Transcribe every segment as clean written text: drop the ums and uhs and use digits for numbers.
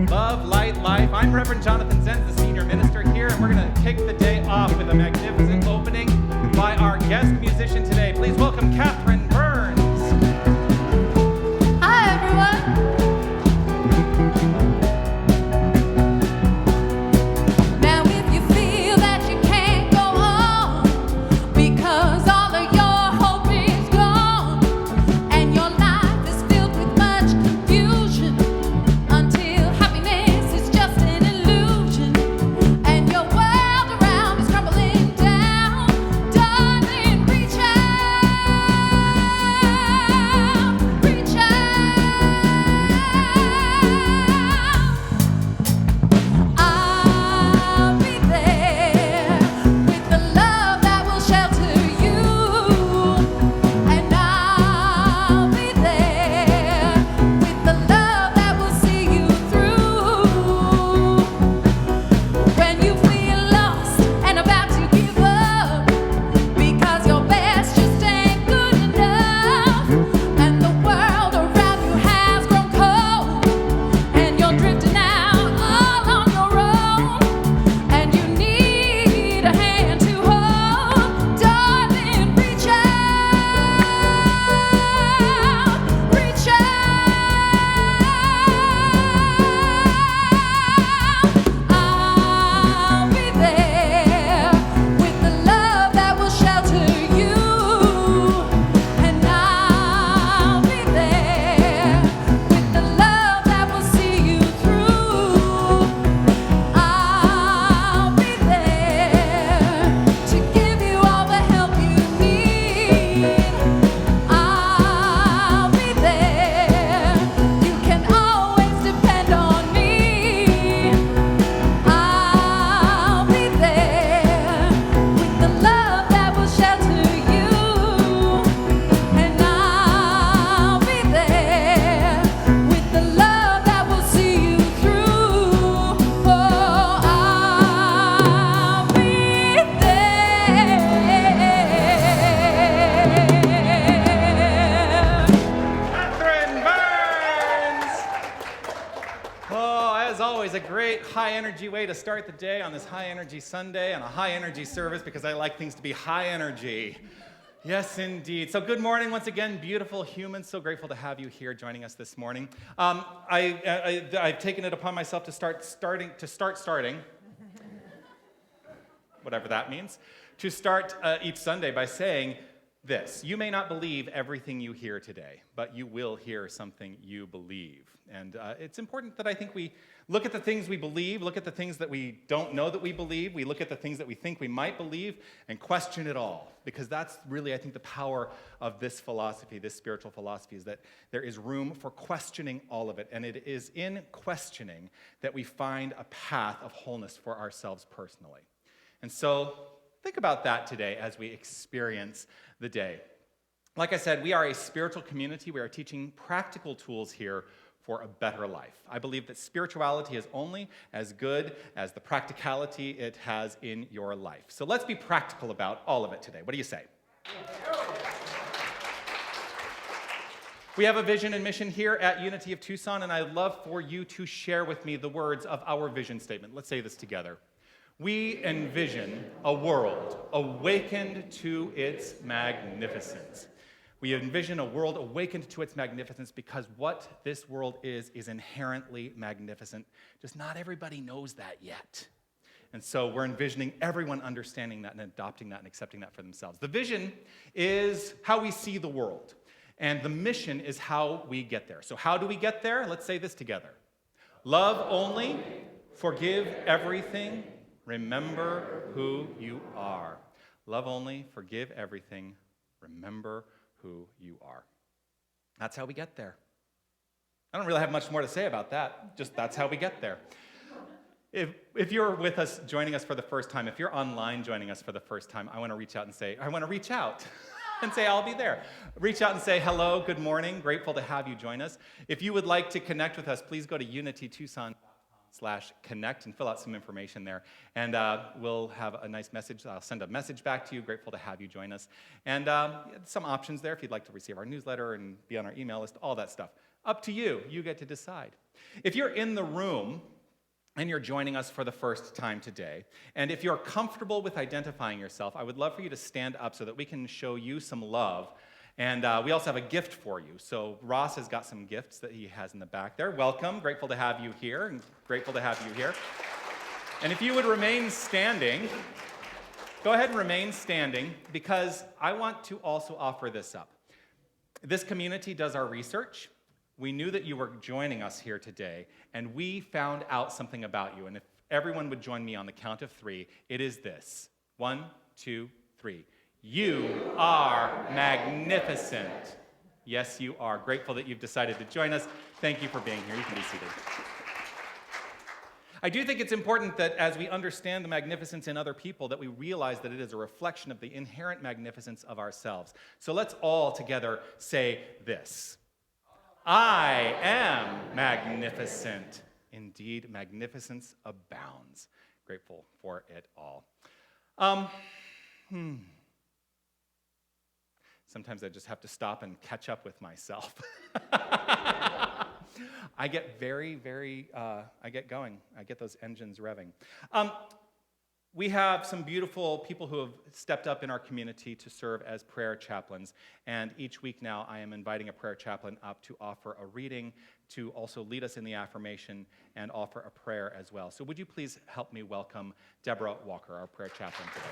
Love, light, life. I'm Reverend Jonathan Zenz, the senior minister here, and we're going to kick the day off with a magnificent opening by our guest musician today. Please welcome Catherine Burns. Hi, everyone. Now, if you feel that you can't go on because all of your hope is gone and your life is filled with much confusion until happiness is just an illusion and your world around is crumbling down, darling, reach out. always a great high energy way to start the day on this high energy Sunday on a high energy service because I like things to be high energy. Yes, indeed. So good morning once again, beautiful humans. So grateful to have you here joining us this morning. I've taken it upon myself to start starting, whatever that means, to start each Sunday by saying this: you may not believe everything you hear today, but you will hear something you believe. And it's important that I think we look at the things we believe, look at the things that we don't know that we believe, we look at the things that we think we might believe, and question it all. Because that's really, I think, the power of this philosophy, this spiritual philosophy, is that there is room for questioning all of it. And it is in questioning that we find a path of wholeness for ourselves personally. And so think about that today as we experience the day. Like I said, we are a spiritual community. We are teaching practical tools here for a better life. I believe that spirituality is only as good as the practicality it has in your life. So let's be practical about all of it today. What do you say? We have a vision and mission here at Unity of Tucson, and I'd love for you to share with me the words of our vision statement. Let's say this together. We envision a world awakened to its magnificence. We envision a world awakened to its magnificence because what this world is inherently magnificent. Just not everybody knows that yet. And so we're envisioning everyone understanding that and adopting that and accepting that for themselves. The vision is how we see the world, and the mission is how we get there. So how do we get there? Let's say this together. Love only, forgive everything, remember who you are. Love only, forgive everything, remember who you are. That's how we get there. I don't really have much more to say about that. Just that's how we get there. If you're with us, joining us for the first time, if you're online joining us for the first time, I want to reach out and say, I'll be there. Reach out and say, hello, good morning, grateful to have you join us. If you would like to connect with us, please go to unitytucson.com/connect and fill out some information there. And we'll have a nice message. I'll send a message back to you. Grateful to have you join us. And some options there if you'd like to receive our newsletter and be on our email list, all that stuff. Up to you. You get to decide. If you're in the room and you're joining us for the first time today, and if you're comfortable with identifying yourself, I would love for you to stand up so that we can show you some love. And we also have a gift for you. So Ross has got some gifts that he has in the back there. Welcome. Grateful to have you here. And grateful to have you here. And if you would remain standing, go ahead and remain standing, because I want to also offer this up. This community does our research. We knew that you were joining us here today, and we found out something about you. And if everyone would join me on the count of 3, it is this. 1, 2, 3. You are magnificent. Yes, you are. Grateful that you've decided to join us. Thank you for being here. You can be seated. I do think it's important that as we understand the magnificence in other people, that we realize that it is a reflection of the inherent magnificence of ourselves. So let's all together say this. I am magnificent. Indeed, magnificence abounds. Grateful for it all. Sometimes I just have to stop and catch up with myself. I get I get going. I get those engines revving. We have some beautiful people who have stepped up in our community to serve as prayer chaplains. And each week now, I am inviting a prayer chaplain up to offer a reading, to also lead us in the affirmation, and offer a prayer as well. So would you please help me welcome Deborah Walker, our prayer chaplain today.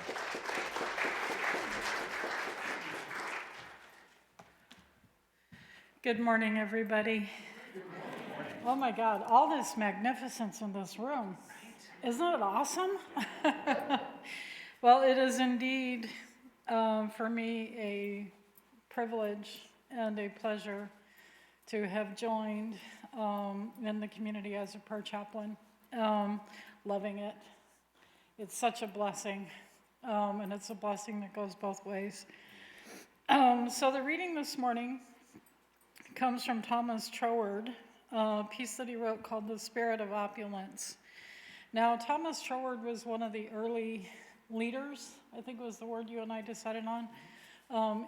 Good morning, everybody. Oh my God, all this magnificence in this room. Isn't it awesome? Well, it is indeed, for me, a privilege and a pleasure to have joined in the community as a prayer chaplain. Loving it. It's such a blessing, and it's a blessing that goes both ways. So the reading this morning comes from Thomas Troward, a piece that he wrote called The Spirit of Opulence. Now, Thomas Troward was one of the early leaders, I think was the word you and I decided on,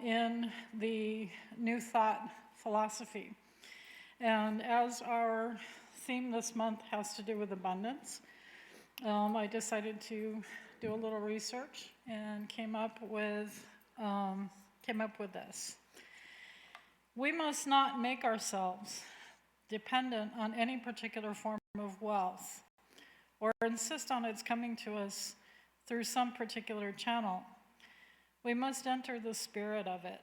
in the New Thought philosophy. And as our theme this month has to do with abundance. I decided to do a little research and came up with this. We must not make ourselves dependent on any particular form of wealth or insist on its coming to us through some particular channel. We must enter the spirit of it.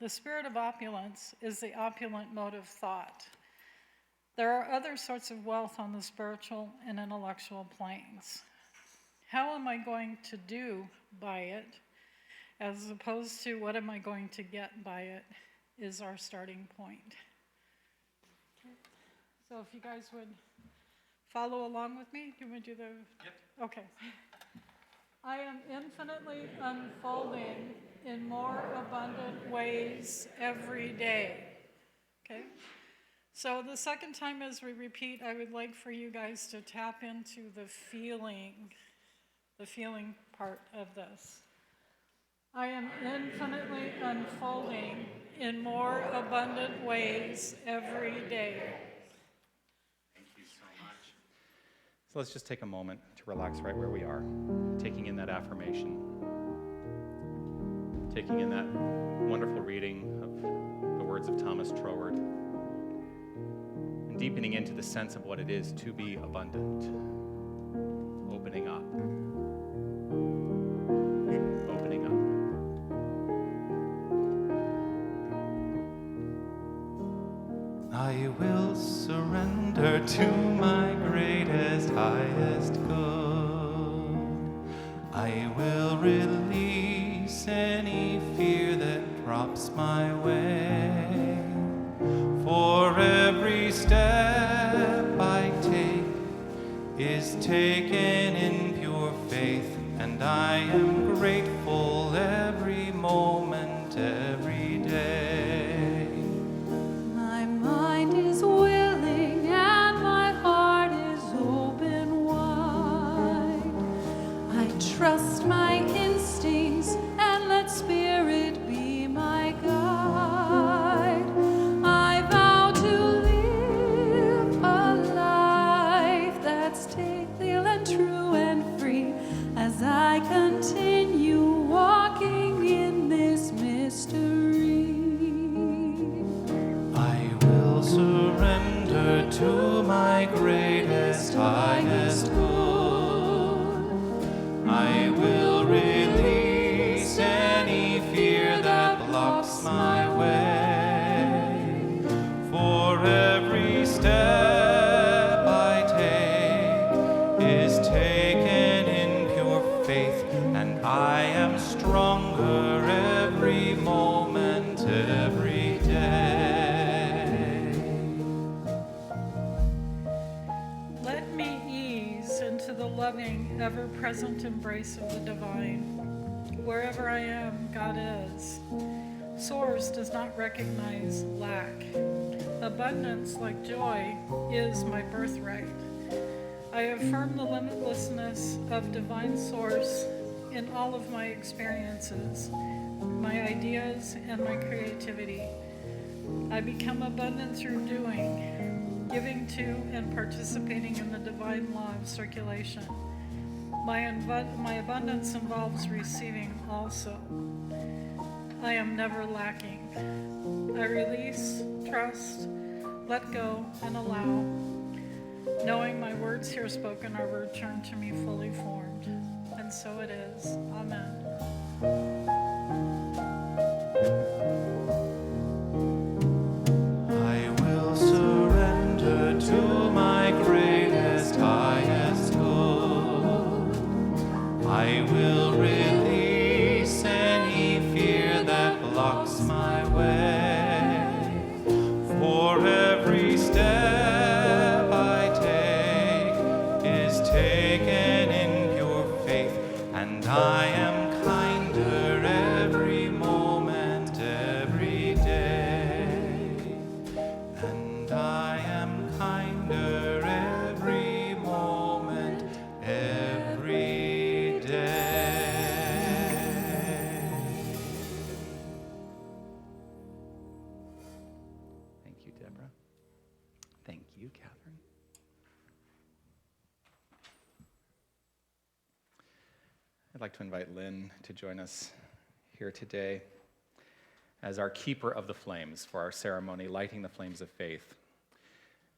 The spirit of opulence is the opulent mode of thought. There are other sorts of wealth on the spiritual and intellectual planes. How am I going to do by it, as opposed to what am I going to get by it, is our starting point. Okay. So if you guys would follow along with me, do you want to do the? Yep. Okay. I am infinitely unfolding in more abundant ways every day. Okay? So the second time as we repeat, I would like for you guys to tap into the feeling part of this. I am infinitely unfolding in more abundant ways every day. Thank you so much. So let's just take a moment to relax right where we are, taking in that affirmation, taking in that wonderful reading of the words of Thomas Troward, and deepening into the sense of what it is to be abundant, opening up. I will surrender to my greatest, highest good. I will release any fear that drops my way. For every step I take is taken in pure faith, and I am grateful every moment, every day. Trust my instincts and let spirit be my guide. I vow to live a life that's stately and true and free as I continue walking in this mystery. I will surrender to my greatest, highest good. I will release any fear that blocks my way. For every step I take is taken in pure faith, and I am stronger every moment, every day. Let me ease into the loving, ever-present embrace of the divine. Wherever I am, God is. Source does not recognize lack. Abundance, like joy, is my birthright. I affirm the limitlessness of divine source in all of my experiences, my ideas, and my creativity. I become abundant through doing, giving to and participating in the divine law of circulation. My abundance involves receiving also. I am never lacking. I release, trust, let go, and allow, knowing my words here spoken are returned to me fully formed. And so it is. Amen. I will surrender to my greatest, highest good. I will release any fear that blocks my way. For every step I take is taken in pure faith, and I am kinder you, Catherine. I'd like to invite Lynn to join us here today as our keeper of the flames for our ceremony, Lighting the Flames of Faith.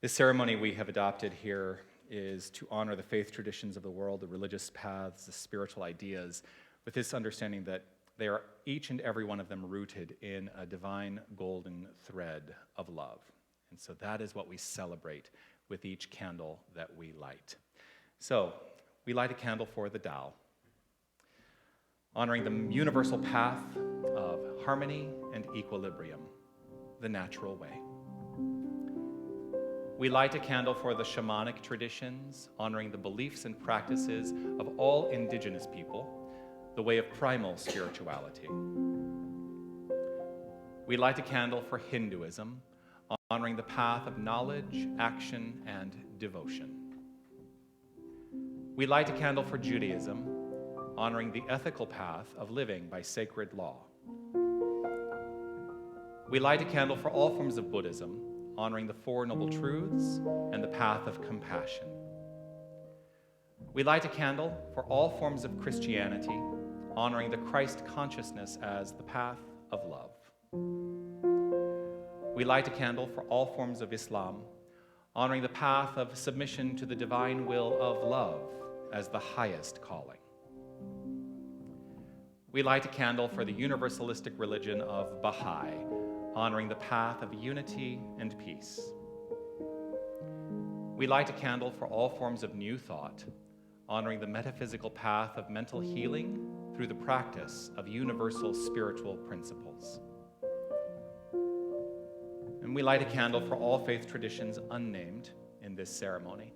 This ceremony we have adopted here is to honor the faith traditions of the world, the religious paths, the spiritual ideas, with this understanding that they are, each and every one of them, rooted in a divine golden thread of love. And so that is what we celebrate with each candle that we light. So we light a candle for the Tao, honoring the universal path of harmony and equilibrium, the natural way. We light a candle for the shamanic traditions, honoring the beliefs and practices of all indigenous people, the way of primal spirituality. We light a candle for Hinduism, honoring the path of knowledge, action, and devotion. We light a candle for Judaism, honoring the ethical path of living by sacred law. We light a candle for all forms of Buddhism, honoring the Four Noble Truths and the path of compassion. We light a candle for all forms of Christianity, honoring the Christ consciousness as the path of love. We light a candle for all forms of Islam, honoring the path of submission to the divine will of love as the highest calling. We light a candle for the universalistic religion of Baha'i, honoring the path of unity and peace. We light a candle for all forms of New Thought, honoring the metaphysical path of mental healing through the practice of universal spiritual principles. And we light a candle for all faith traditions unnamed in this ceremony,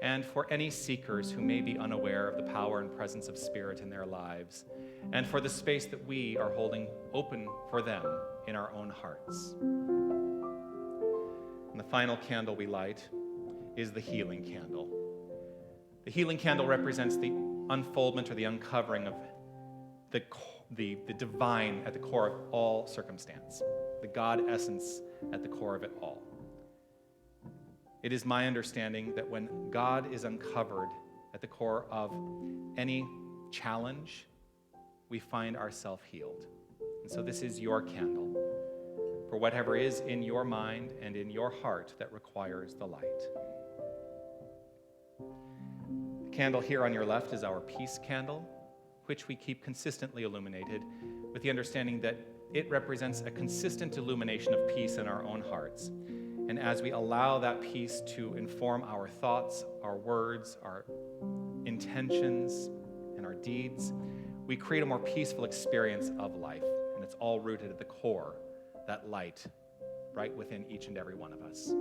and for any seekers who may be unaware of the power and presence of Spirit in their lives, and for the space that we are holding open for them in our own hearts. And the final candle we light is the healing candle. The healing candle represents the unfoldment or the uncovering of the divine at the core of all circumstance, the God essence at the core of it all. It is my understanding that when God is uncovered at the core of any challenge, we find ourselves healed. And so this is your candle for whatever is in your mind and in your heart that requires the light. The candle here on your left is our peace candle, which we keep consistently illuminated with the understanding that it represents a consistent illumination of peace in our own hearts. And as we allow that peace to inform our thoughts, our words, our intentions, and our deeds, we create a more peaceful experience of life. And it's all rooted at the core, that light, right within each and every one of us.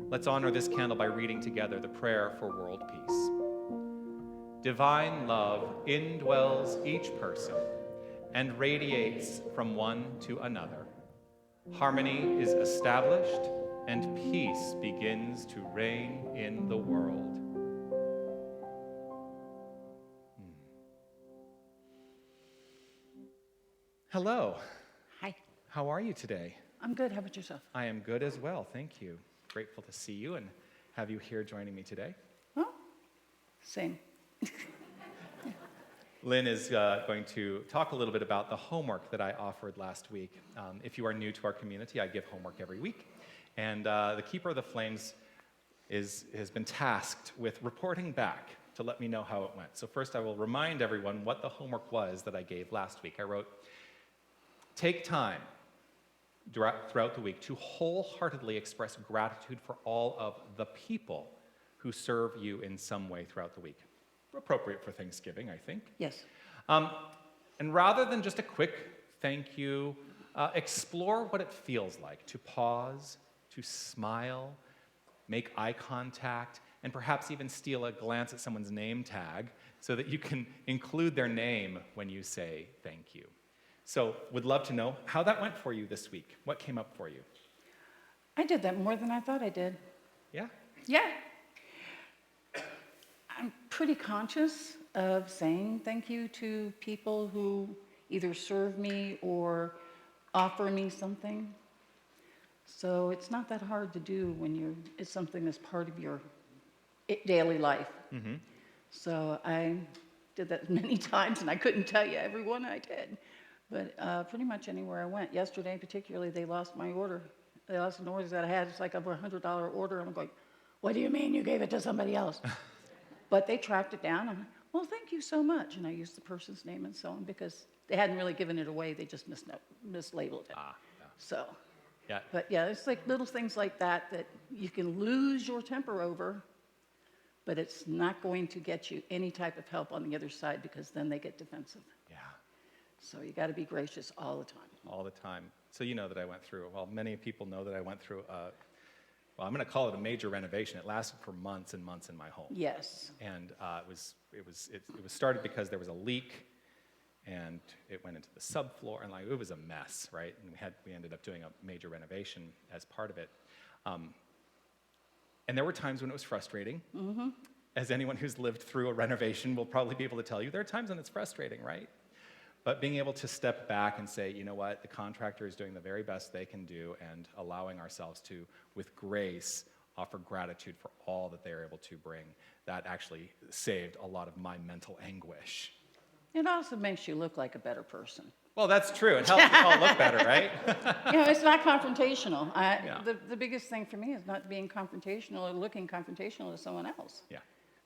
Let's honor this candle by reading together the prayer for world peace. Divine love indwells each person and radiates from one to another. Harmony is established, and peace begins to reign in the world. Hello. Hi. How are you today? I'm good. How about yourself? I am good as well, thank you. Grateful to see you and have you here joining me today. Oh, same. Lynn is going to talk a little bit about the homework that I offered last week. If you are new to our community, I give homework every week. And the Keeper of the Flames has been tasked with reporting back to let me know how it went. So first I will remind everyone what the homework was that I gave last week. I wrote, take time throughout the week to wholeheartedly express gratitude for all of the people who serve you in some way throughout the week. Appropriate for Thanksgiving, I think. Yes. And rather than just a quick thank you, explore what it feels like to pause, to smile, make eye contact, and perhaps even steal a glance at someone's name tag so that you can include their name when you say thank you. So would love to know how that went for you this week. What came up for you? I did that more than I thought I did. Yeah? Yeah. I'm pretty conscious of saying thank you to people who either serve me or offer me something. So it's not that hard to do when it's something that's part of your daily life. So I did that many times, and I couldn't tell you every one I did. But pretty much anywhere I went. Yesterday particularly, they lost my order. They lost an order that I had. It's like over $100 order. I'm going, what do you mean you gave it to somebody else? But they tracked it down. I'm like, well, thank you so much. And I used the person's name and so on because they hadn't really given it away. They just mislabeled it. So, Yeah. but yeah, it's like little things like that that you can lose your temper over, but it's not going to get you any type of help on the other side because then they get defensive. Yeah. So you got to be gracious all the time. All the time. So you know that I went through, well, many people know that I went through, well, I'm going to call it a major renovation. It lasted for months and months in my home. Yes. And it was started because there was a leak, and it went into the subfloor, and like it was a mess, right? And we ended up doing a major renovation as part of it. And there were times when it was frustrating. As anyone who's lived through a renovation will probably be able to tell you, there are times when it's frustrating, right? But being able to step back and say, you know what, the contractor is doing the very best they can do, and allowing ourselves to, with grace, offer gratitude for all that they're able to bring, that actually saved a lot of my mental anguish. It also makes you look like a better person. Well, that's true. It helps us all look better, right? It's not confrontational. Yeah. The biggest thing for me is not being confrontational or looking confrontational to someone else. Yeah.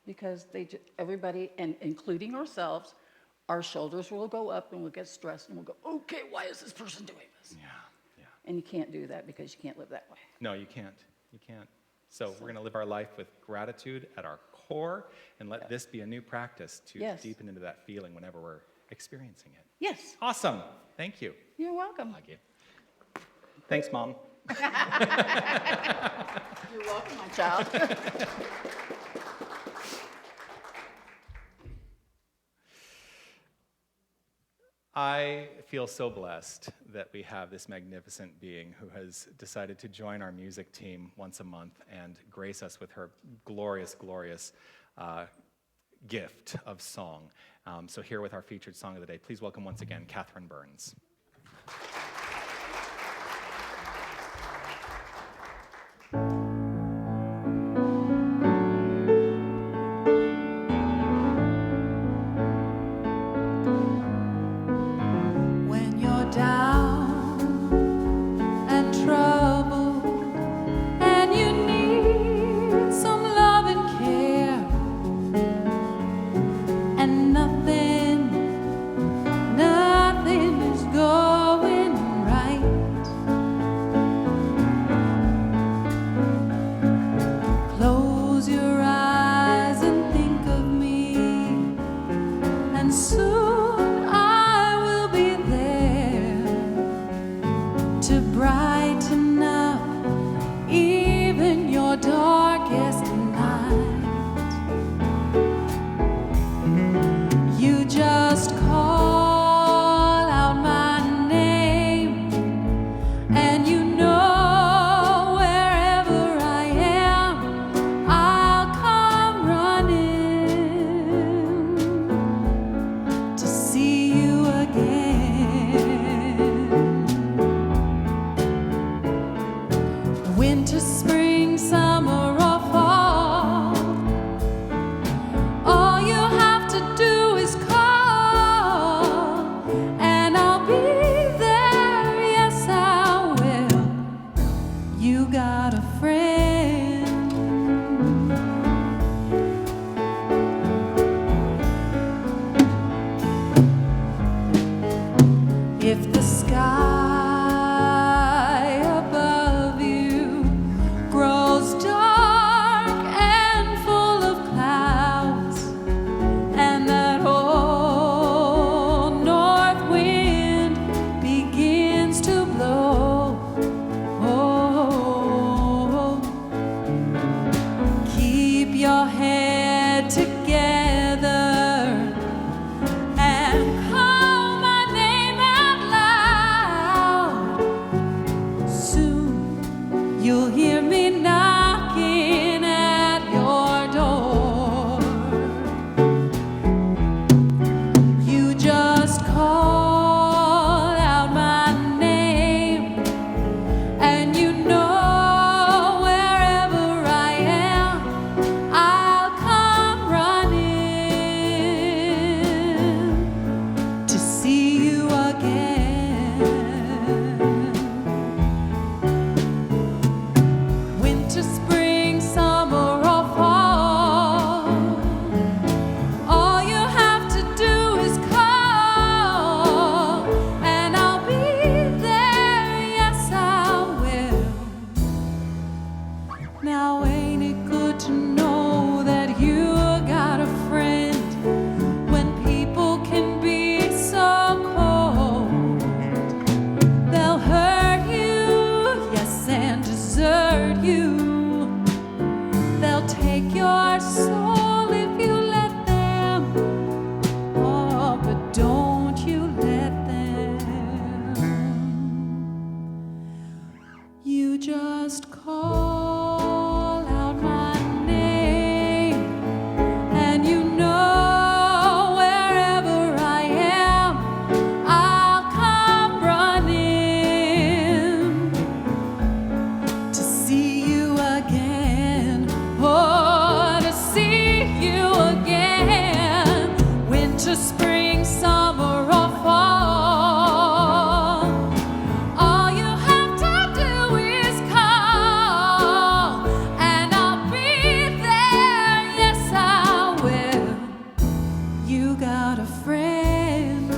Because everybody, and including ourselves, our shoulders will go up and we'll get stressed and we'll go, okay, why is this person doing this? Yeah. Yeah. And you can't do that because you can't live that way. No, you can't. You can't. So we're going to live our life with gratitude at our core, and let this be a new practice to Yes. deepen into that feeling whenever we're experiencing it. Yes, Awesome. Thank you. you're welcome. Hug you. Thanks, Mom. You're welcome, my child. I feel so blessed that we have this magnificent being who has decided to join our music team once a month and grace us with her glorious, glorious gift of song. So here with our featured song of the day, please welcome once again Catherine Burns. When you're down and troubled and you need some love and care, and nothing is going right, close your eyes and think of me, and soon I will be there to brighten up even your darkest night. You just call out my name, and you know wherever I am, I'll come running to see you again. Winter, spring, summer, or fall, all you have to do is call, and I'll be there. Yes, I will. You got a friend. If the sky above you grows dark and full of clouds, and that old north wind begins to blow, oh, keep your head together and call my name out loud. Soon you'll hear me knocking at your door. You just call out my name, and you know Ain't it good to know that you got a friend when people can be so cold? They'll hurt you, yes, and desert you. They'll take your soul if you let them. Oh, but don't you let them. You just call out my name, and you know wherever I am, I'll come running to see you again. Oh, to see you again. Winter, spring, summer, or fall. All you have to do is call, and I'll be there. Yes, I will. You got a friend.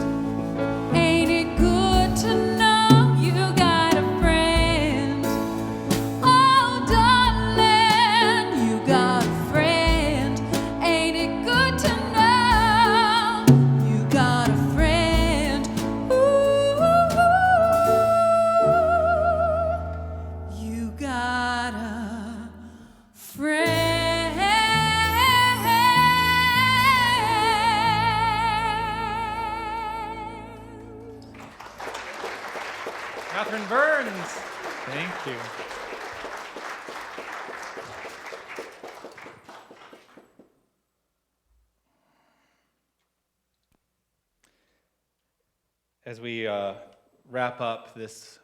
Ain't it good to know you got a friend? Oh, darling, you got a friend. Ain't it good to know you got a friend? Ooh, you got a friend. Catherine Burns. Thank you. As we wrap up this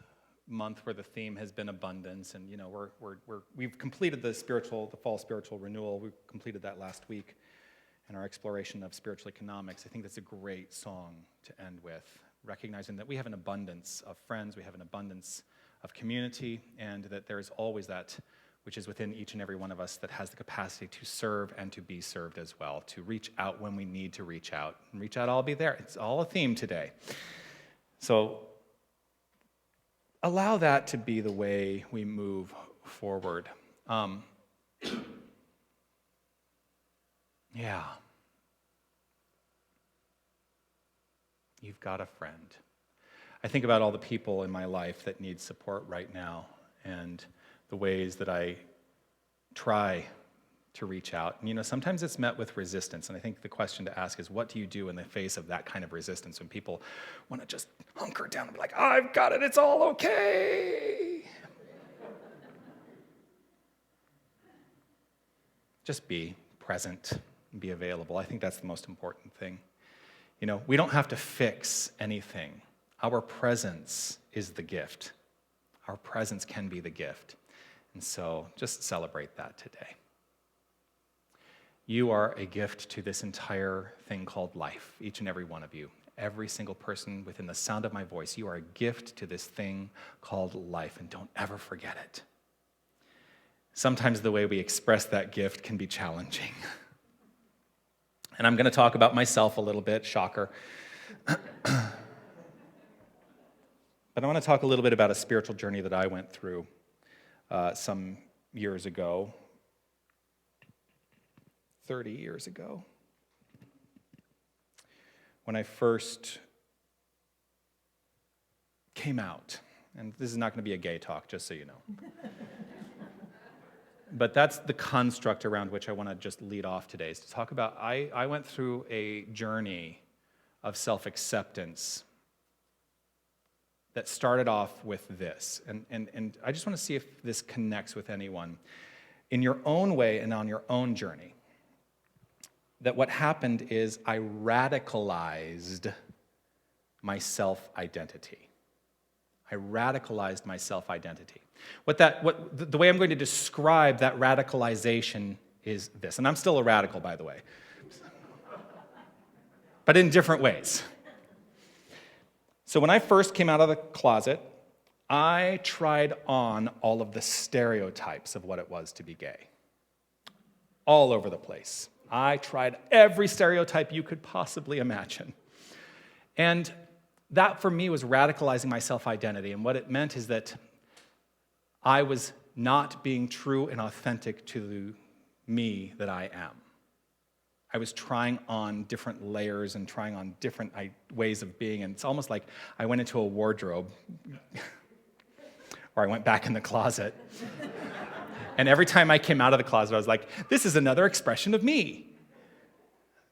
month where the theme has been abundance, and we've completed the fall spiritual renewal. We completed that last week in our exploration of spiritual economics. I think that's a great song to end with, recognizing that we have an abundance of friends, we have an abundance of community, and that there is always that which is within each and every one of us that has the capacity to serve and to be served as well, to reach out when we need to reach out. And reach out, I'll be there. It's all a theme today. So allow that to be the way we move forward. Yeah. You've got a friend. I think about all the people in my life that need support right now and the ways that I try to reach out. And sometimes it's met with resistance, and I think the question to ask is, what do you do in the face of that kind of resistance when people want to just hunker down and be like, I've got it, it's all okay? Just be present and be available. I think that's the most important thing. We don't have to fix anything. Our presence is the gift. Our presence can be the gift. And so just celebrate that today. You are a gift to this entire thing called life, each and every one of you. Every single person within the sound of my voice, you are a gift to this thing called life, and don't ever forget it. Sometimes the way we express that gift can be challenging. And I'm going to talk about myself a little bit, shocker. But I want to talk a little bit about a spiritual journey that I went through some years ago, 30 years ago, when I first came out. And this is not going to be a gay talk, just so you know. But that's the construct around which I want to just lead off today, is to talk about, I went through a journey of self-acceptance that started off with this. And I just want to see if this connects with anyone. In your own way and on your own journey, that what happened is I radicalized my self-identity. I radicalized my self-identity. The way I'm going to describe that radicalization is this, and I'm still a radical, by the way, but in different ways. So when I first came out of the closet, I tried on all of the stereotypes of what it was to be gay, all over the place. I tried every stereotype you could possibly imagine. And that, for me, was radicalizing my self-identity. And what it meant is that I was not being true and authentic to me that I am. I was trying on different layers and trying on different ways of being, and it's almost like I went into a wardrobe, or I went back in the closet, and every time I came out of the closet, I was like, this is another expression of me.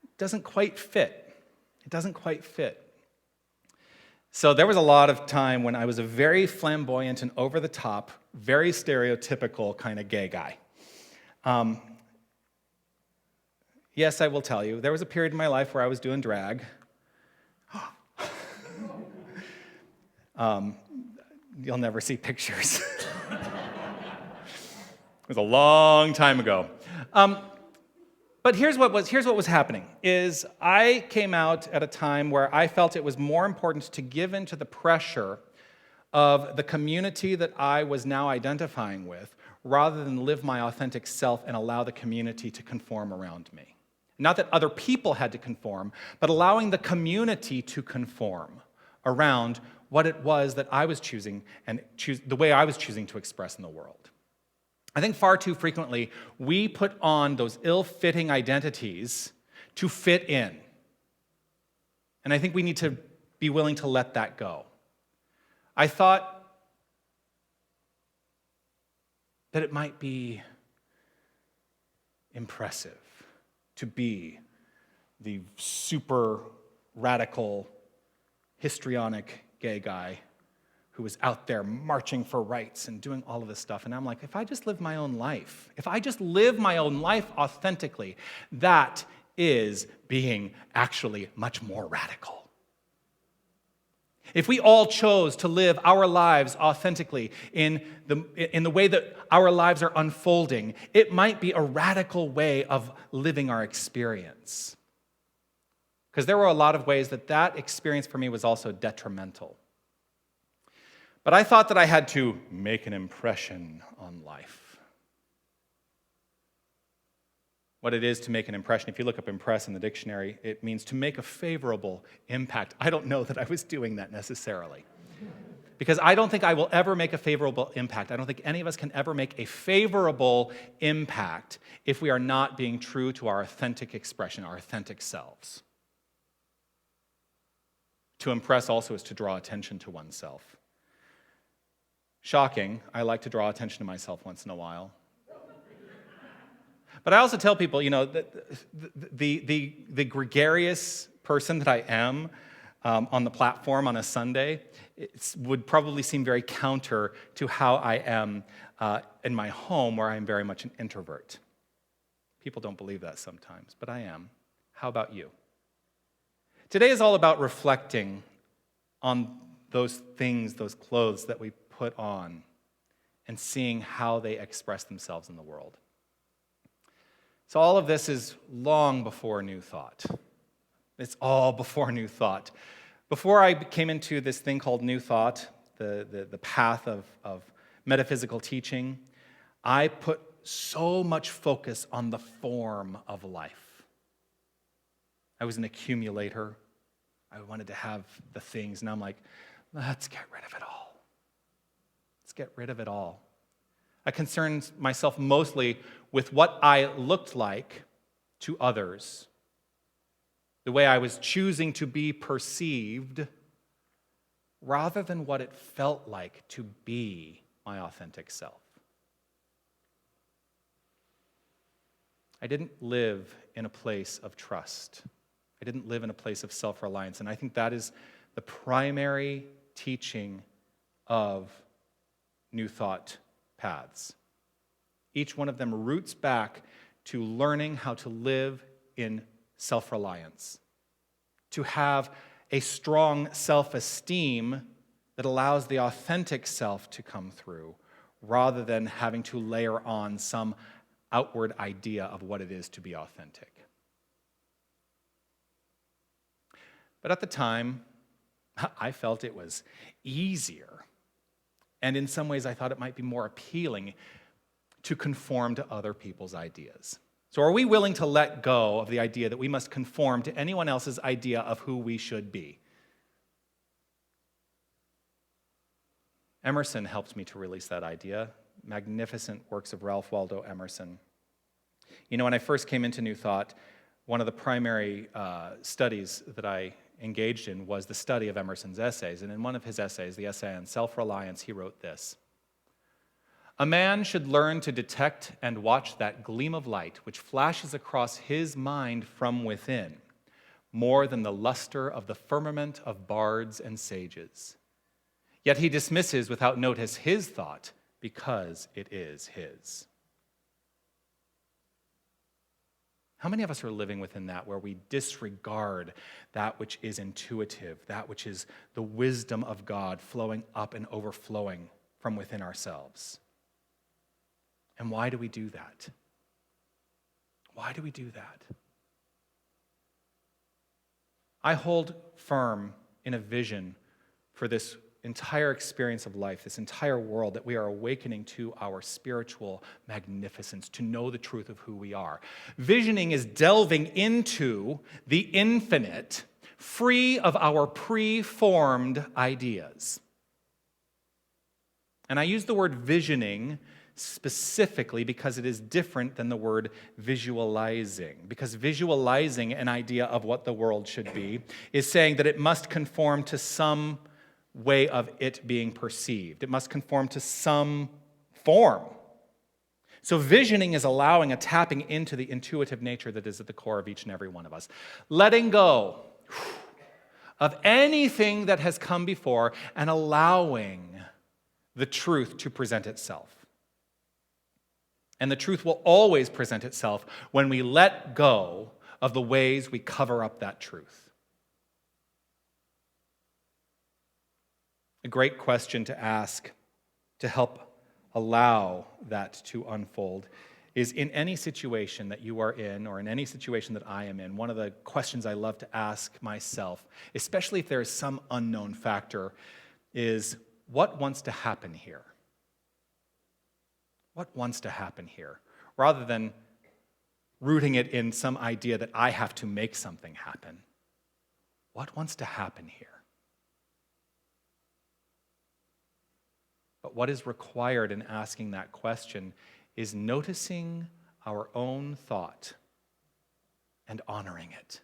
It doesn't quite fit. It doesn't quite fit. So there was a lot of time when I was a very flamboyant and over-the-top, very stereotypical kind of gay guy. Yes, I will tell you, there was a period in my life where I was doing drag. You'll never see pictures. It was a long time ago. But here's what was happening, is I came out at a time where I felt it was more important to give in to the pressure of the community that I was now identifying with, rather than live my authentic self and allow the community to conform around me. Not that other people had to conform, but allowing the community to conform around what it was that I was choosing and the way I was choosing to express in the world. I think far too frequently we put on those ill-fitting identities to fit in. And I think we need to be willing to let that go. I thought that it might be impressive to be the super radical, histrionic gay guy who was out there marching for rights and doing all of this stuff. And I'm like, if I just live my own life, if I just live my own life authentically, that is being actually much more radical. If we all chose to live our lives authentically in the way that our lives are unfolding, it might be a radical way of living our experience. Because there were a lot of ways that experience for me was also detrimental. But I thought that I had to make an impression on life. What it is to make an impression, if you look up impress in the dictionary, it means to make a favorable impact. I don't know that I was doing that necessarily. Because I don't think I will ever make a favorable impact. I don't think any of us can ever make a favorable impact if we are not being true to our authentic expression, our authentic selves. To impress also is to draw attention to oneself. Shocking, I like to draw attention to myself once in a while. But I also tell people, the gregarious person that I am on the platform on a Sunday, it would probably seem very counter to how I am in my home, where I am very much an introvert. People don't believe that sometimes, but I am. How about you? Today is all about reflecting on those things, those clothes that we put on, and seeing how they express themselves in the world. So all of this is long before New Thought. It's all before New Thought. Before I came into this thing called New Thought, the path of metaphysical teaching, I put so much focus on the form of life. I was an accumulator. I wanted to have the things, and I'm like, let's get rid of it all. Let's get rid of it all. I concerned myself mostly with what I looked like to others, the way I was choosing to be perceived, rather than what it felt like to be my authentic self. I didn't live in a place of trust. I didn't live in a place of self-reliance, and I think that is the primary teaching of New Thought paths. Each one of them roots back to learning how to live in self-reliance, to have a strong self-esteem that allows the authentic self to come through, rather than having to layer on some outward idea of what it is to be authentic. But at the time, I felt it was easier. And in some ways, I thought it might be more appealing to conform to other people's ideas. So are we willing to let go of the idea that we must conform to anyone else's idea of who we should be? Emerson helped me to release that idea. magnificent works of Ralph Waldo Emerson. You know, when I first came into New Thought, one of the primary studies that I engaged in was the study of Emerson's essays. And in one of his essays, the essay on self-reliance, he wrote this: "A man should learn to detect and watch that gleam of light which flashes across his mind from within, more than the luster of the firmament of bards and sages. Yet he dismisses without notice his thought, because it is his." How many of us are living within that, where we disregard that which is intuitive, that which is the wisdom of God flowing up and overflowing from within ourselves? And why do we do that? Why do we do that? I hold firm in a vision for this entire experience of life, this entire world, that we are awakening to our spiritual magnificence, to know the truth of who we are. Visioning is delving into the infinite, free of our preformed ideas. And I use the word visioning specifically because it is different than the word visualizing. Because visualizing an idea of what the world should be is saying that it must conform to some way of it being perceived. It must conform to some form. So visioning is allowing a tapping into the intuitive nature that is at the core of each and every one of us. Letting go of anything that has come before and allowing the truth to present itself. And the truth will always present itself when we let go of the ways we cover up that truth. A great question to ask to help allow that to unfold is, in any situation that you are in, or in any situation that I am in, one of the questions I love to ask myself, especially if there is some unknown factor, is what wants to happen here? What wants to happen here? Rather than rooting it in some idea that I have to make something happen. What wants to happen here? But what is required in asking that question is noticing our own thought and honoring it,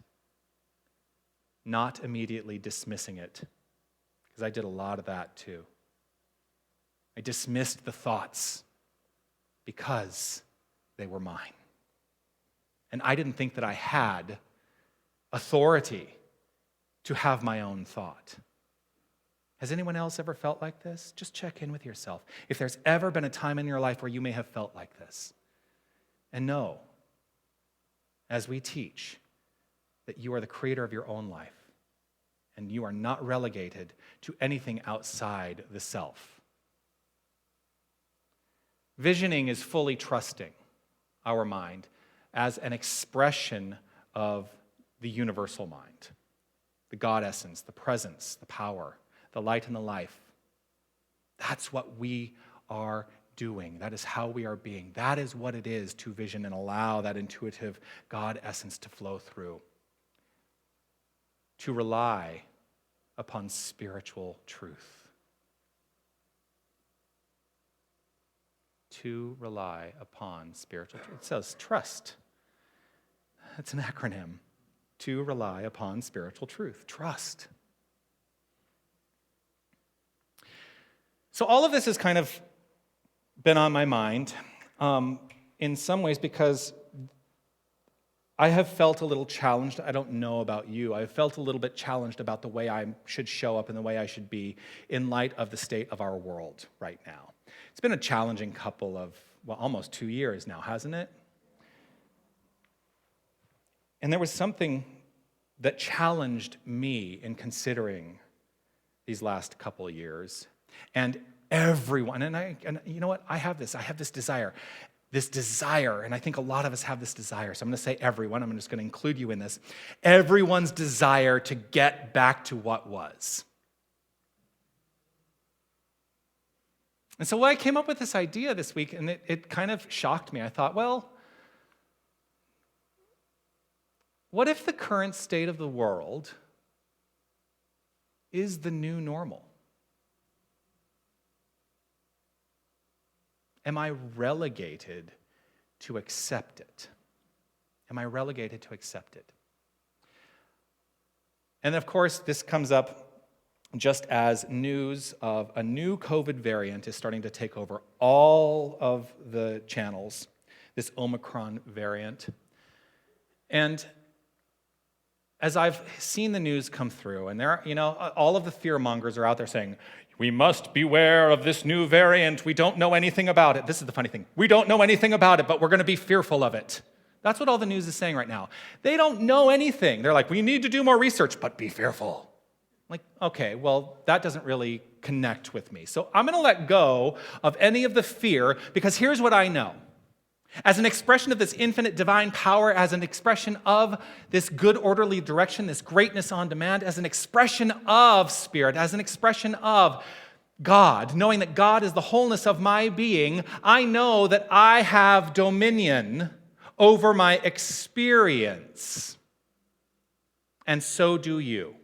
not immediately dismissing it, because I did a lot of that too. I dismissed the thoughts because they were mine. And I didn't think that I had authority to have my own thought. Has anyone else ever felt like this? Just check in with yourself. If there's ever been a time in your life where you may have felt like this. And know, as we teach, that you are the creator of your own life. And you are not relegated to anything outside the self. Visioning is fully trusting our mind as an expression of the universal mind. The God essence, the presence, the power, the light and the life. That's what we are doing. That is how we are being. That is what it is to vision and allow that intuitive God essence to flow through. To rely upon spiritual truth. To rely upon spiritual truth. It says trust. It's an acronym. To rely upon spiritual truth. Trust. So all of this has kind of been on my mind in some ways because I have felt a little challenged. I don't know about you. I've felt a little bit challenged about the way I should show up and the way I should be in light of the state of our world right now. It's been a challenging couple of, almost 2 years now, hasn't it? And there was something that challenged me in considering these last couple of years. And everyone, and you know what? I have this desire, and I think a lot of us have this desire. So I'm going to say everyone, I'm just going to include you in this. Everyone's desire to get back to what was. And so I came up with this idea this week, and it kind of shocked me. I thought, well, what if the current state of the world is the new normal? am I relegated to accept it? Am I relegated to accept it? And of course, this comes up just as news of a new COVID variant is starting to take over all of the channels, this Omicron variant. And as I've seen the news come through, and all of the fear mongers are out there saying, we must beware of this new variant. We don't know anything about it. This is the funny thing. We don't know anything about it, but we're going to be fearful of it. That's what all the news is saying right now. They don't know anything. They're like, we need to do more research, but be fearful. Like, okay, well, that doesn't really connect with me. So I'm going to let go of any of the fear, because here's what I know. As an expression of this infinite divine power, as an expression of this good orderly direction, this greatness on demand, as an expression of spirit, as an expression of God, knowing that God is the wholeness of my being, I know that I have dominion over my experience. And so do you.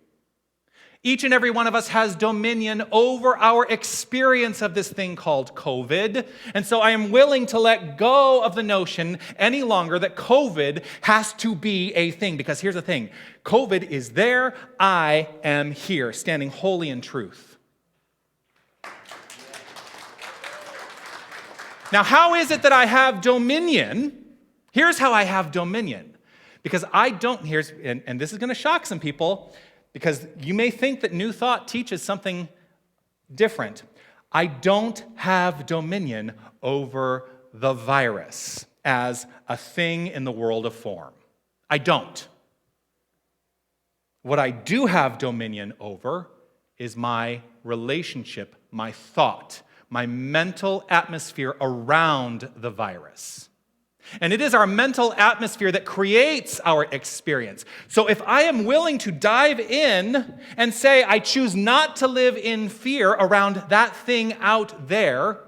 Each and every one of us has dominion over our experience of this thing called COVID. And so I am willing to let go of the notion any longer that COVID has to be a thing. Because here's the thing. COVID is there. I am here, standing wholly in truth. Now, how is it that I have dominion? Here's how I have dominion. Because I don't, and this is going to shock some people, because you may think that New Thought teaches something different. I don't have dominion over the virus as a thing in the world of form. I don't. What I do have dominion over is my relationship, my thought, my mental atmosphere around the virus. And it is our mental atmosphere that creates our experience. So if I am willing to dive in and say, I choose not to live in fear around that thing out there,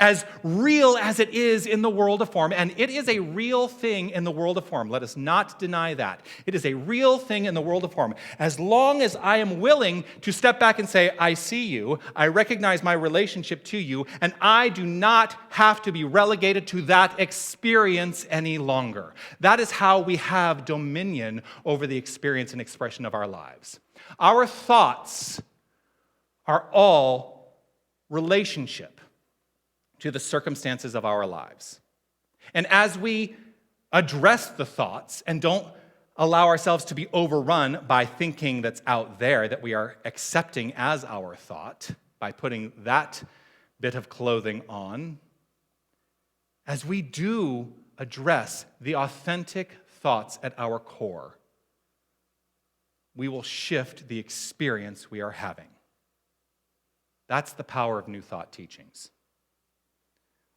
as real as it is in the world of form, and it is a real thing in the world of form. Let us not deny that. It is a real thing in the world of form. As long as I am willing to step back and say, I see you, I recognize my relationship to you, and I do not have to be relegated to that experience any longer. That is how we have dominion over the experience and expression of our lives. Our thoughts are all relationship to the circumstances of our lives. And as we address the thoughts and don't allow ourselves to be overrun by thinking that's out there that we are accepting as our thought, by putting that bit of clothing on, as we do address the authentic thoughts at our core, we will shift the experience we are having. That's the power of New Thought teachings.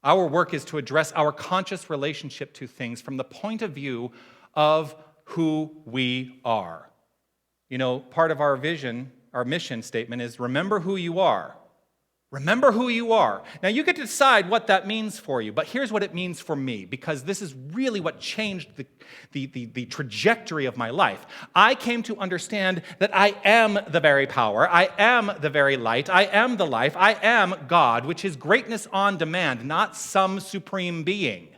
Our work is to address our conscious relationship to things from the point of view of who we are. You know, part of our vision, our mission statement is remember who you are. Remember who you are. Now, you get to decide what that means for you, but here's what it means for me, because this is really what changed the trajectory of my life. I came to understand that I am the very power, I am the very light, I am the life, I am God, which is greatness on demand, not some supreme being.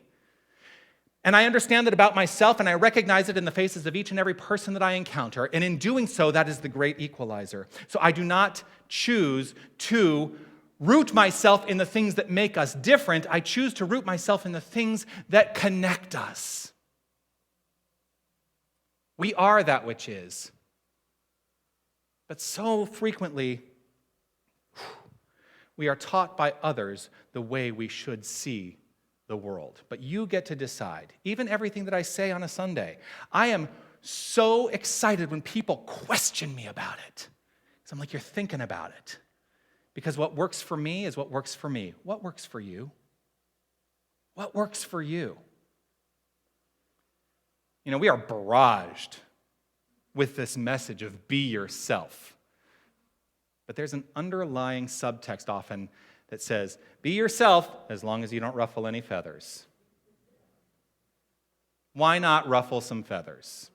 And I understand that about myself, and I recognize it in the faces of each and every person that I encounter, and in doing so, that is the great equalizer. So I do not choose to root myself in the things that make us different. I choose to root myself in the things that connect us. We are that which is. But so frequently, we are taught by others the way we should see the world. But you get to decide. Even everything that I say on a Sunday, I am so excited when people question me about it. Because I'm like, you're thinking about it. Because what works for me is what works for me. What works for you? What works for you? You know, we are barraged with this message of be yourself. But there's an underlying subtext often that says, be yourself as long as you don't ruffle any feathers. Why not ruffle some feathers?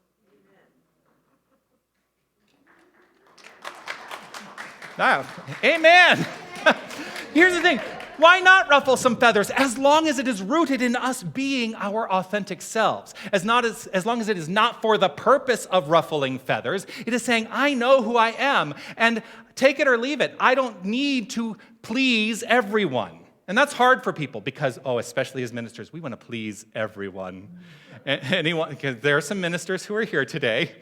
Amen. Here's the thing. Why not ruffle some feathers as long as it is rooted in us being our authentic selves? As long as it is not for the purpose of ruffling feathers, it is saying, I know who I am, and take it or leave it. I don't need to please everyone. And that's hard for people because, especially as ministers, we want to please everyone. Anyone, because there are some ministers who are here today,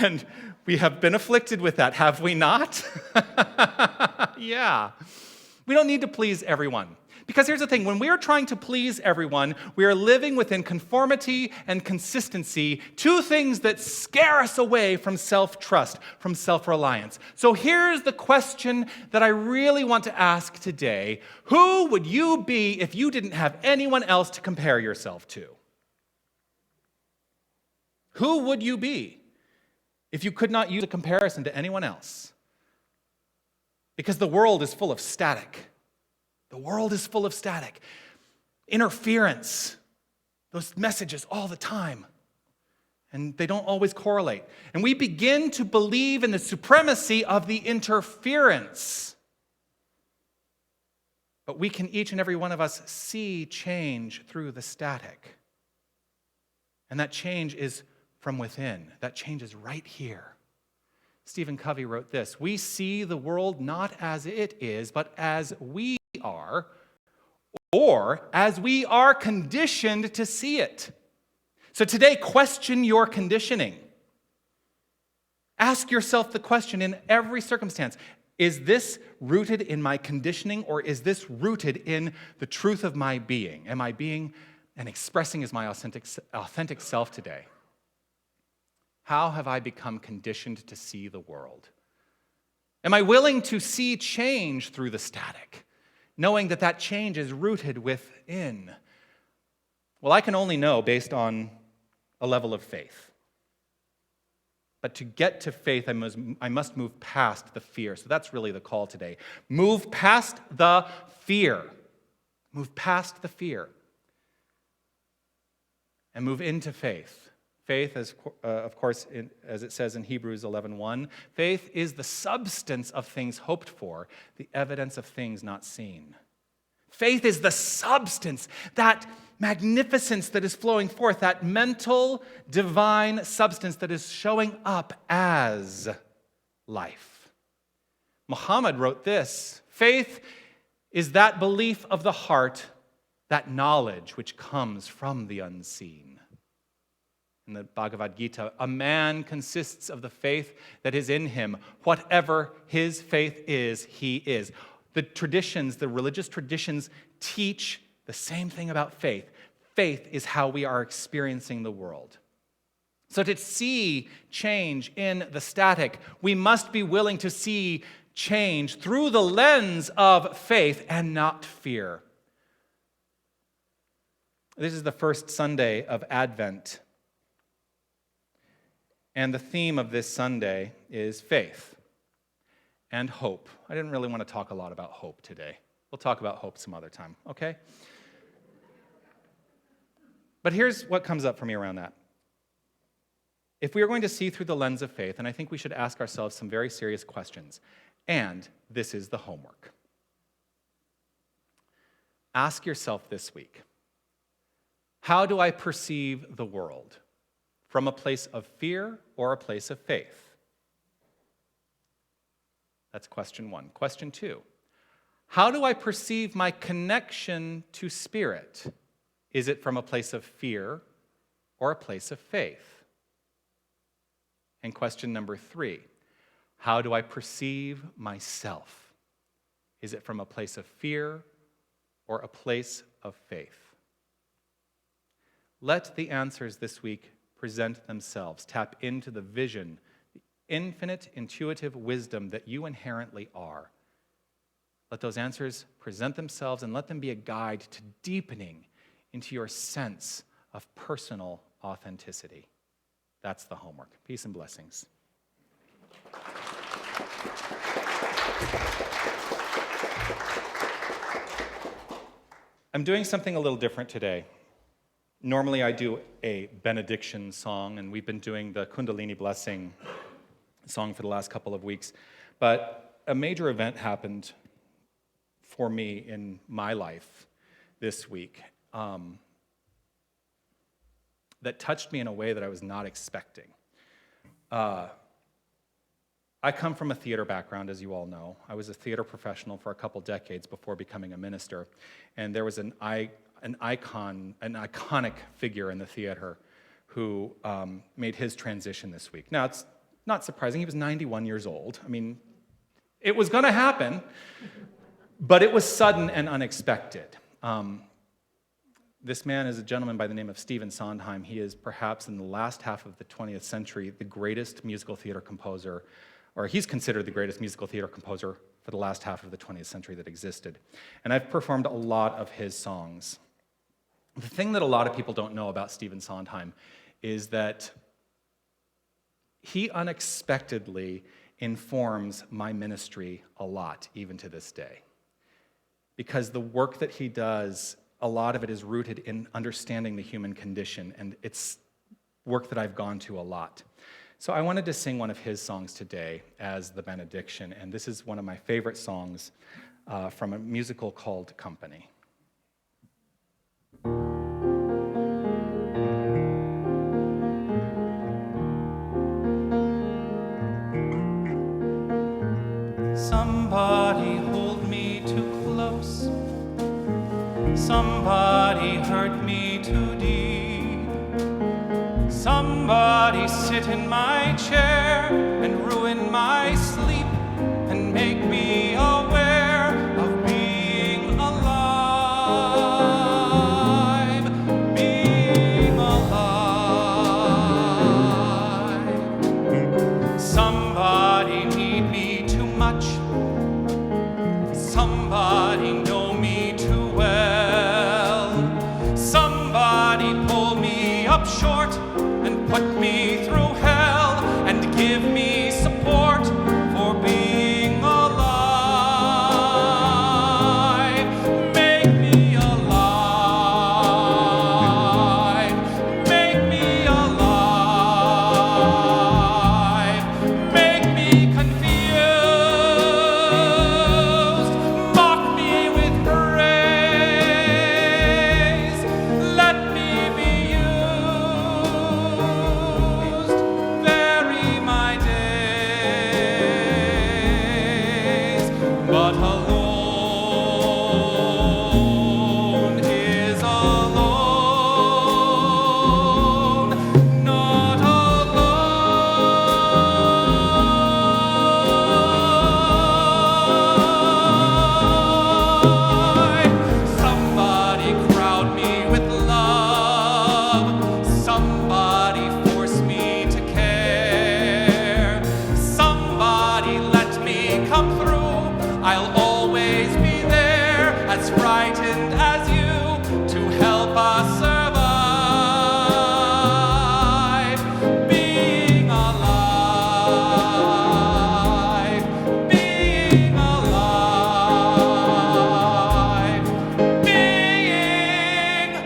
and we have been afflicted with that, have we not? Yeah. We don't need to please everyone. Because here's the thing, when we are trying to please everyone, we are living within conformity and consistency, two things that scare us away from self-trust, from self-reliance. So here's the question that I really want to ask today. Who would you be if you didn't have anyone else to compare yourself to? Who would you be if you could not use a comparison to anyone else? Because the world is full of static. The world is full of static. Interference. Those messages all the time. And they don't always correlate. And we begin to believe in the supremacy of the interference. But we can, each and every one of us, see change through the static. And that change is from within. That change is right here. Stephen Covey wrote this: we see the world not as it is, but as we are, or as we are conditioned to see it. So today, question your conditioning. Ask yourself the question in every circumstance: is this rooted in my conditioning, or is this rooted in the truth of my being? Am I being and expressing as my authentic self today? How have I become conditioned to see the world? Am I willing to see change through the static, knowing that that change is rooted within? Well, I can only know based on a level of faith. But to get to faith, I must move past the fear. So that's really the call today. Move past the fear. Move past the fear. And move into faith. Faith, of course, as it says in Hebrews 11:1, faith is the substance of things hoped for, the evidence of things not seen. Faith is the substance, that magnificence that is flowing forth, that mental, divine substance that is showing up as life. Muhammad wrote this: faith is that belief of the heart, that knowledge which comes from the unseen. In the Bhagavad Gita, a man consists of the faith that is in him. Whatever his faith is, he is. The traditions, the religious traditions, teach the same thing about faith. Faith is how we are experiencing the world. So to see change in the static, we must be willing to see change through the lens of faith and not fear. This is the first Sunday of Advent. And the theme of this Sunday is faith and hope. I didn't really want to talk a lot about hope today. We'll talk about hope some other time, okay? But here's what comes up for me around that. If we are going to see through the lens of faith, and I think we should ask ourselves some very serious questions, and this is the homework. Ask yourself this week, how do I perceive the world? From a place of fear or a place of faith? That's question one. Question two, how do I perceive my connection to Spirit? Is it from a place of fear or a place of faith? And question number three, how do I perceive myself? Is it from a place of fear or a place of faith? Let the answers this week present themselves. Tap into the vision, the infinite intuitive wisdom that you inherently are. Let those answers present themselves and let them be a guide to deepening into your sense of personal authenticity. That's the homework. Peace and blessings. I'm doing something a little different today. Normally I do a benediction song, and we've been doing the Kundalini Blessing song for the last couple of weeks. But a major event happened for me in my life this week that touched me in a way that I was not expecting. I come from a theater background, as you all know. I was a theater professional for a couple decades before becoming a minister, and there was an iconic figure in the theater who made his transition this week. Now, it's not surprising. He was 91 years old. I mean, it was going to happen, but it was sudden and unexpected. This man is a gentleman by the name of Stephen Sondheim. He is perhaps in the last half of the 20th century the greatest musical theater composer, or he's considered the greatest musical theater composer for the last half of the 20th century that existed. And I've performed a lot of his songs. The thing that a lot of people don't know about Stephen Sondheim is that he unexpectedly informs my ministry a lot, even to this day. Because the work that he does, a lot of it is rooted in understanding the human condition, and it's work that I've gone to a lot. So I wanted to sing one of his songs today as the benediction, and this is one of my favorite songs from a musical called Company. Somebody hold me too close. Somebody hurt me too deep. Somebody sit in my chair and ruin my sleep and make me aware of being alive, being alive. Somebody need me too much. Somebody know me too well. Somebody pull me up short and put me through hell and give me support for being alive. Make me alive. Make me alive. Make me confused. Mock me with praise. Let me be used. Vary my days. But alone is alone. Not alone. Somebody crowd me with love. Somebody force me to care. Somebody let me come through. I'll always be there, as frightened as you, to help us survive. Being alive. Being alive. Being alive.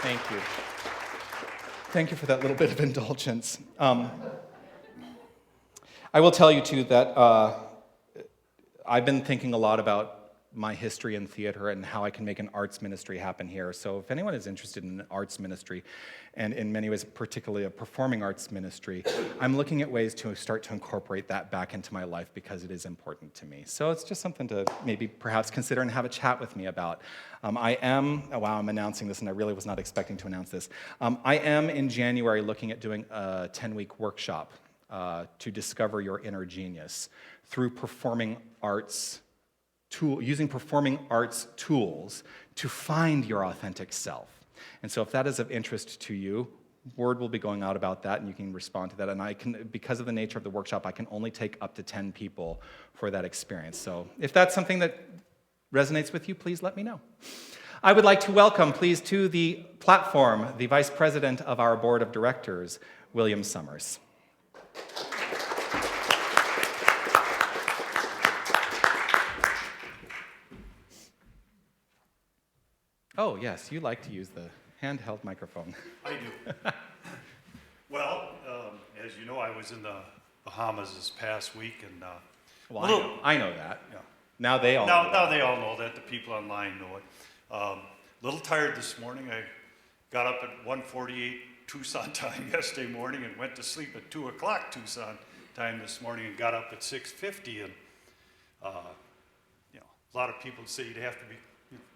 Thank you. Thank you for that little bit of indulgence. I will tell you, too, that I've been thinking a lot about my history in theater and how I can make an arts ministry happen here. So if anyone is interested in an arts ministry, and in many ways, particularly a performing arts ministry, I'm looking at ways to start to incorporate that back into my life because it is important to me. So it's just something to maybe perhaps consider and have a chat with me about. I'm announcing this, and I really was not expecting to announce this. I am in January looking at doing a 10-week workshop to discover your inner genius through performing arts using performing arts tools to find your authentic self. And so if that is of interest to you, word will be going out about that, and you can respond to that. And I can, because of the nature of the workshop, I can only take up to 10 people for that experience. So if that's something that resonates with you, please let me know. I would like to welcome, please, to the platform, the Vice President of our Board of Directors, William Summers. Oh, yes, you like to use the handheld microphone. I do. Well, as you know, I was in the Bahamas this past week, and Well, I know that. yeah. Now they all know Now that. they all know that. The people online know it. Little tired this morning. I got up at 1:48 Tucson time yesterday morning and went to sleep at 2 o'clock Tucson time this morning and got up at 6:50. And a lot of people say you'd have to be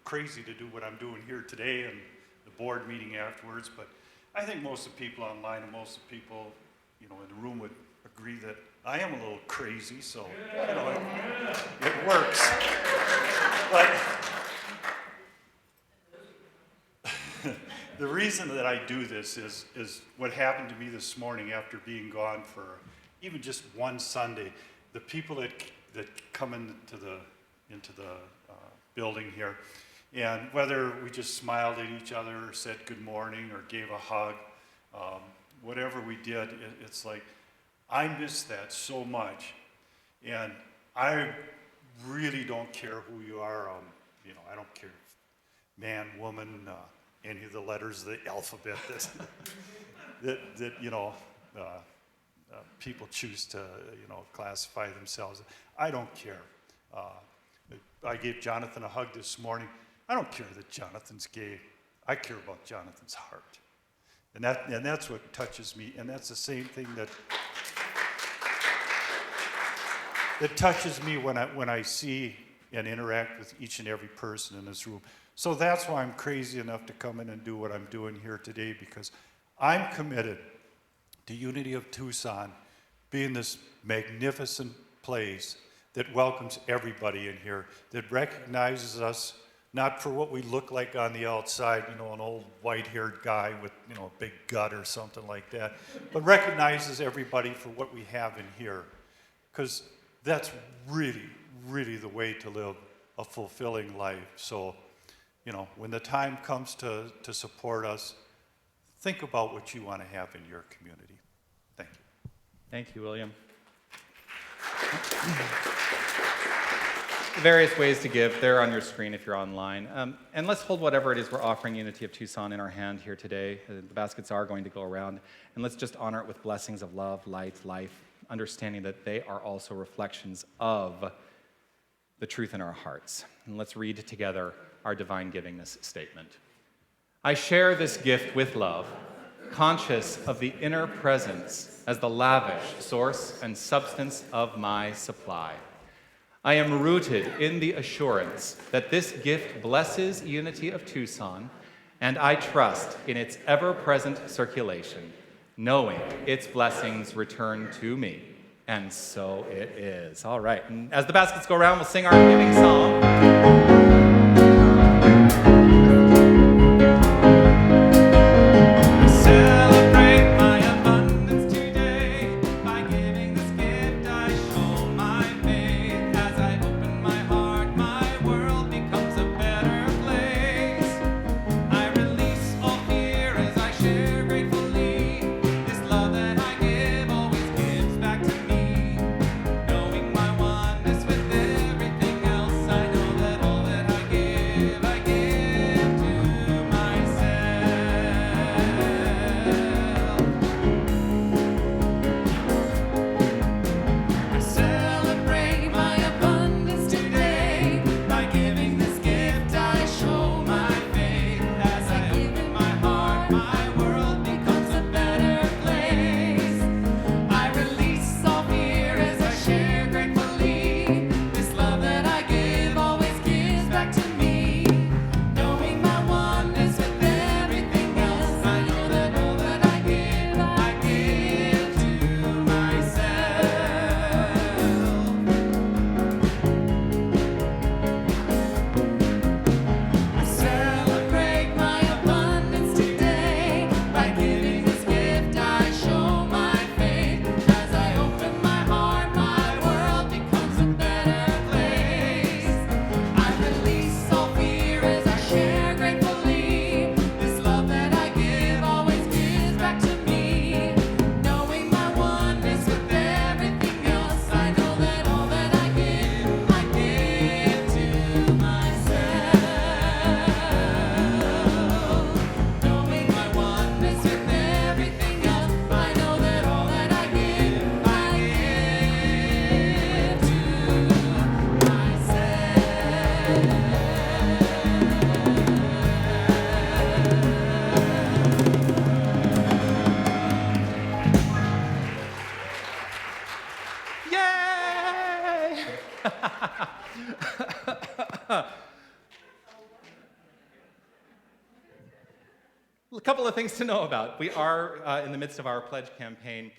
crazy to do what I'm doing here today and the board meeting afterwards. But I think most of the people online and most of the people in the room would agree that I am a little crazy. So it works. But the reason that I do this is what happened to me this morning after being gone for even just one Sunday. The people that come into the building here, and whether we just smiled at each other or said good morning or gave a hug, whatever we did, it's like I miss that so much, and I really don't care who you are. I don't care if man, woman, any of the letters of the alphabet that people choose to classify themselves. I don't care. I gave Jonathan a hug this morning. I don't care that Jonathan's gay. I care about Jonathan's heart, and that's what touches me. And that's the same thing that touches me when I see and interact with each and every person in this room. So that's why I'm crazy enough to come in and do what I'm doing here today, because I'm committed to Unity of Tucson being this magnificent place that welcomes everybody in here, that recognizes us not for what we look like on the outside, an old white-haired guy with, a big gut or something like that, but recognizes everybody for what we have in here. Because that's really, really the way to live a fulfilling life. So, when the time comes to support us, think about what you want to have in your community. Thank you. Thank you, William. The various ways to give, they're on your screen if you're online. And let's hold whatever it is we're offering Unity of Tucson in our hand here today. The baskets are going to go around. And let's just honor it with blessings of love, light, life, understanding that they are also reflections of the truth in our hearts. And let's read together our divine givingness statement. I share this gift with love, conscious of the inner presence as the lavish source and substance of my supply. I am rooted in the assurance that this gift blesses Unity of Tucson, and I trust in its ever-present circulation, knowing its blessings return to me. And so it is. All right. And as the baskets go around, we'll sing our giving song. Celebrate my abundance today. By giving this gift, I show my faith. As I open my heart, my world becomes a better place. I release all fear as I share gratefully. This love that I give always gives back to me. Knowing my oneness with everything else, I know that all A couple of things to know about. We are in the midst of our pledge campaign.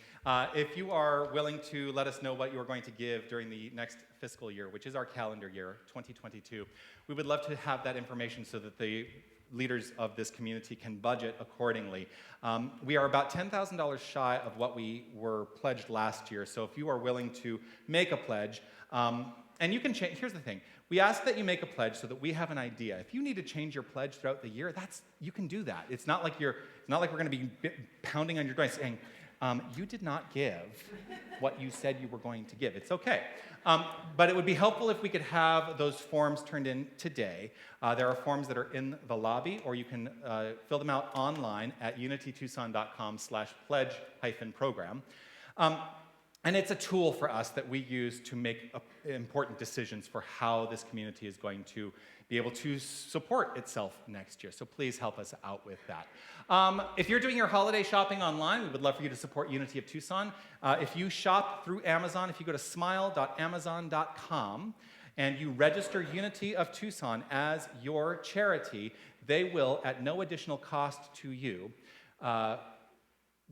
If you are willing to let us know what you are going to give during the next fiscal year, which is our calendar year, 2022, we would love to have that information so that the leaders of this community can budget accordingly. We are about $10,000 shy of what we were pledged last year, so if you are willing to make a pledge, and you can change, here's the thing, we ask that you make a pledge so that we have an idea. If you need to change your pledge throughout the year, you can do that. It's not like we're going to be pounding on your door saying, you did not give what you said you were going to give. It's okay. But it would be helpful if we could have those forms turned in today. There are forms that are in the lobby, or you can fill them out online at unitytucson.com/pledge-program. And it's a tool for us that we use to make important decisions for how this community is going to be able to support itself next year. So please help us out with that. If you're doing your holiday shopping online, we would love for you to support Unity of Tucson. If you shop through Amazon, if you go to smile.amazon.com and you register Unity of Tucson as your charity, they will, at no additional cost to you,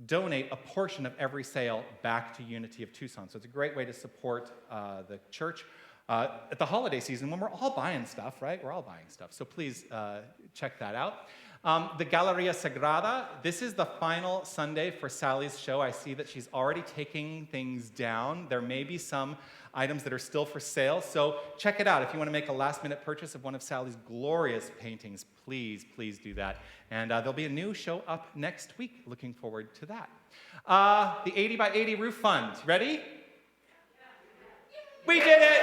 donate a portion of every sale back to Unity of Tucson. So it's a great way to support the church at the holiday season when we're all buying stuff, right? We're all buying stuff. So please check that out. The Galeria Sagrada, this is the final Sunday for Sally's show. I see that she's already taking things down. There may be some items that are still for sale, so check it out. If you want to make a last-minute purchase of one of Sally's glorious paintings, please do that. And there'll be a new show up next week. Looking forward to that. The 80 by 80 Roof Fund. Ready? We did it!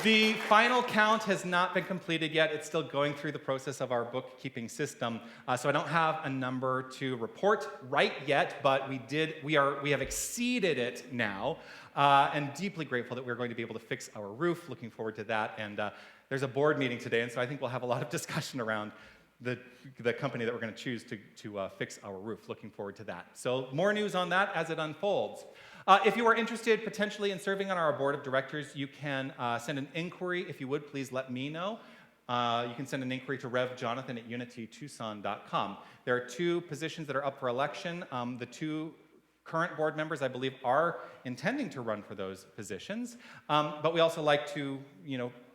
The final count has not been completed yet. It's still going through the process of our bookkeeping system, so I don't have a number to report right yet, but we have exceeded it now, and deeply grateful that we're going to be able to fix our roof. Looking forward to that, and there's a board meeting today, and so I think we'll have a lot of discussion around the company that we're going to choose to fix our roof. Looking forward to that. So more news on that as it unfolds. If you are interested potentially in serving on our board of directors, you can send an inquiry. If you would, please let me know. You can send an inquiry to Rev Jonathan at unitytucson.com. There are 2 positions that are up for election. The 2 current board members, I believe, are intending to run for those positions. But we also like to,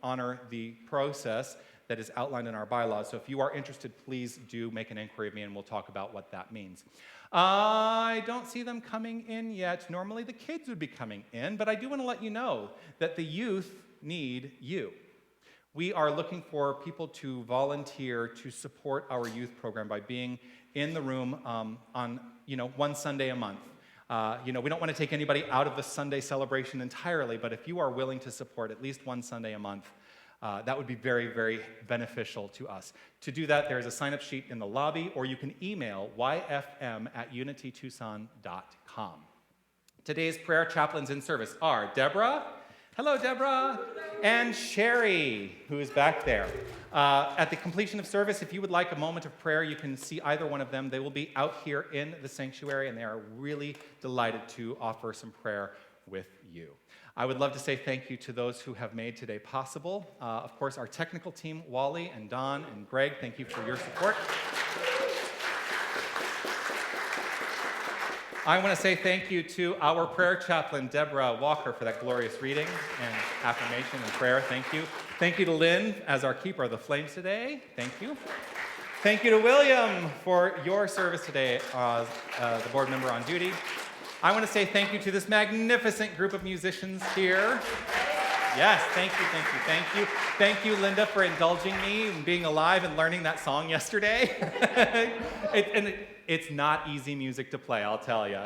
honor the process that is outlined in our bylaws. So if you are interested, please do make an inquiry of me and we'll talk about what that means. I don't see them coming in yet. Normally the kids would be coming in, but I do want to let you know that the youth need you. We are looking for people to volunteer to support our youth program by being in the room on one Sunday a month. We don't want to take anybody out of the Sunday celebration entirely, but if you are willing to support at least one Sunday a month, that would be very, very beneficial to us. To do that, there is a sign-up sheet in the lobby, or you can email yfm@unitytucson.com. Today's prayer chaplains in service are Deborah. Hello, Deborah. And Sherry, who is back there. At the completion of service, if you would like a moment of prayer, you can see either one of them. They will be out here in the sanctuary, and they are really delighted to offer some prayer with you. I would love to say thank you to those who have made today possible. Of course, our technical team, Wally and Don and Greg, thank you for your support. I want to say thank you to our prayer chaplain, Deborah Walker, for that glorious reading and affirmation and prayer. Thank you. Thank you to Lynn as our keeper of the flames today. Thank you. Thank you to William for your service today as the board member on duty. I want to say thank you to this magnificent group of musicians here. Yes, thank you. Thank you, Linda, for indulging me and being alive and learning that song yesterday. It's not easy music to play, I'll tell you.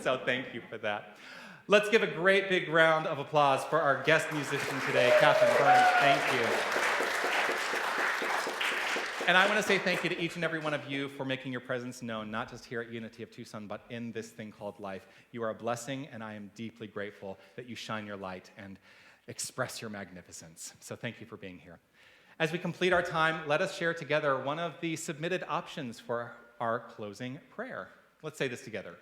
So thank you for that. Let's give a great big round of applause for our guest musician today, Catherine Burns. Thank you. And I want to say thank you to each and every one of you for making your presence known, not just here at Unity of Tucson, but in this thing called life. You are a blessing, and I am deeply grateful that you shine your light and express your magnificence. So thank you for being here. As we complete our time, let us share together one of the submitted options for our closing prayer. Let's say this together.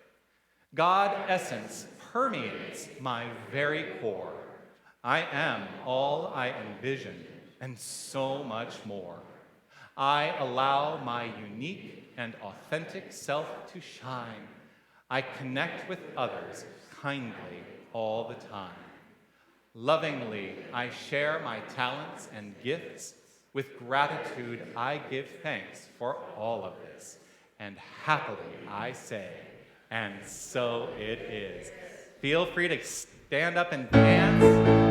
God essence permeates my very core. I am all I envision and so much more. I allow my unique and authentic self to shine. I connect with others kindly all the time. Lovingly, I share my talents and gifts. With gratitude, I give thanks for all of this. And happily, I say, and so it is. Feel free to stand up and dance.